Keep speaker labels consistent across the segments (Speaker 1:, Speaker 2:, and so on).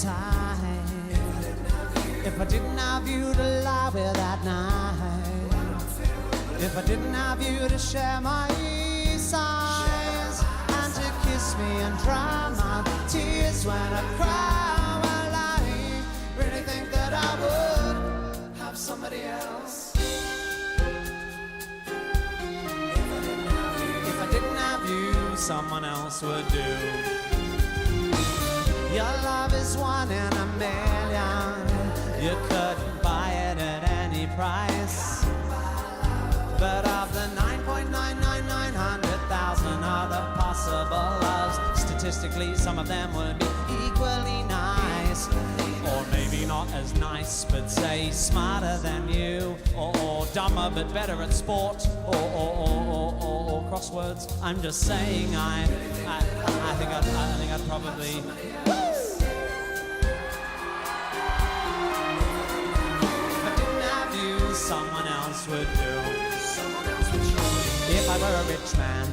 Speaker 1: time. If I didn't have you to lie with at night, if I didn't have you to share my sighs, and to kiss me and dry my tears when I cry, well, I really think that I would have somebody else. If I didn't have you, someone else would do. Your love is one in a million. You couldn't buy it at any price. But of the 9,999,000 other possible loves, statistically some of them would be equally nice. Or maybe not as nice, but say smarter than you, or dumber but better at sport, or crosswords. I'm just saying, I think I'd probably. If I didn't have you, someone else would do. If I were a rich man,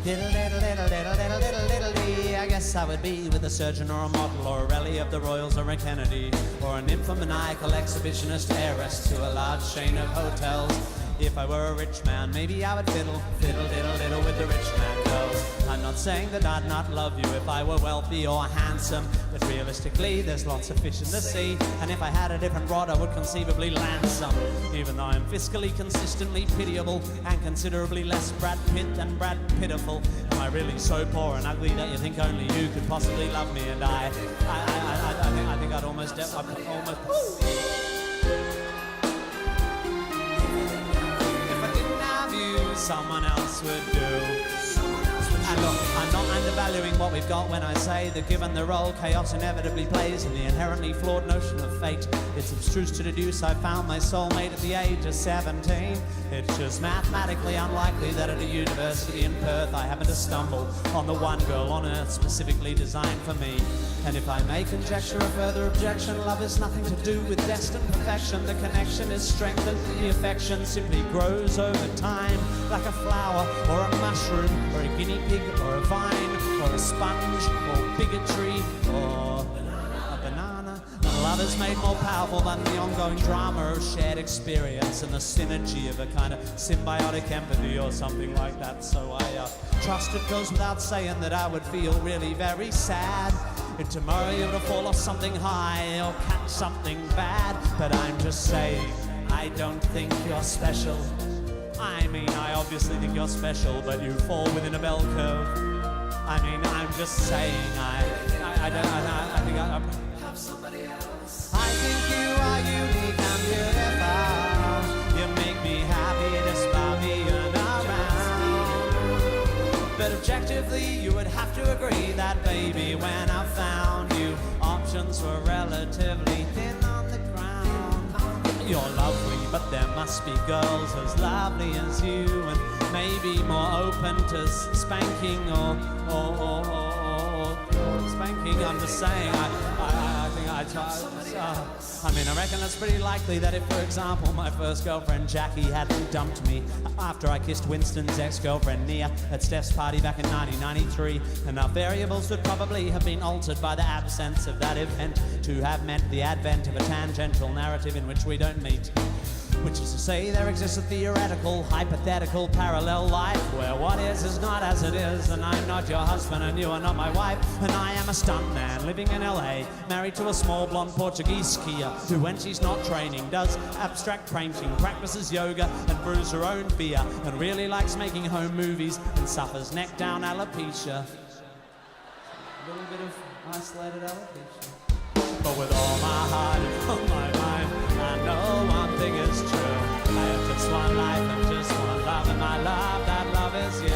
Speaker 1: diddle-diddle-diddle-diddle-diddle-diddle-diddle-dee, I guess I would be with a surgeon or a model or a rally of the Royals or a Kennedy, or a nymphomaniacal exhibitionist heiress to a large chain of hotels. If I were a rich man, maybe I would fiddle-diddle-diddle with the rich man girls. I'm not saying that I'd not love you if I were wealthy or handsome, but realistically there's lots of fish in the sea, and if I had a different rod I would conceivably land some. Even though I'm fiscally consistently pitiable and considerably less Brad Pitt than Brad Pitiful, am I really so poor and ugly that you think only you could possibly love me? And I think I'd almost. Someone else would do. And look, I'm not undervaluing what we've got when I say that given the role chaos inevitably plays in the inherently flawed notion of fate, it's abstruse to deduce I found my soulmate at the age of 17. It's just mathematically unlikely that at a university in Perth I happen to stumble on the one girl on earth specifically designed for me. And if I may conjecture a further objection, love is nothing to do with destined perfection. The connection is strengthened, the affection simply grows over time, like a flower or a mushroom or a guinea pig or a vine or a sponge or bigotry or a banana. And love is made more powerful than the ongoing drama of shared experience and the synergy of a kind of symbiotic empathy or something like that. So I trust it goes without saying that I would feel really very sad if tomorrow you were to fall off something high or catch something bad. But I'm just saying, I don't think you're special. I mean, I obviously think you're special, but you fall within a bell curve. I mean, I'm just saying, I think I have somebody else. I think you are unique and beautiful. You make me happy despite being around. But objectively, you would have to agree that, baby, when I found you, options were relatively thin on the ground. You're lovely, but there must be girls as lovely as you, and maybe more open to spanking or spanking. I'm just saying, I mean, I reckon it's pretty likely that if, for example, my first girlfriend Jackie had dumped me after I kissed Winston's ex-girlfriend Neah at Steph's party back in 1993, enough variables would probably have been altered by the absence of that event to have meant the advent of a tangential narrative in which we don't meet. Which is to say, there exists a theoretical, hypothetical, parallel life where what is not as it is, and I'm not your husband and you are not my wife, and I am a stuntman living in LA, married to a small blonde Portuguese skier who, when she's not training, does abstract painting, practices yoga and brews her own beer, and really likes making home movies and suffers neck-down alopecia. A little bit of isolated alopecia. But with all my heart and all my mind, I know one thing is true. I have just one life and just one love, and my love, that love is you.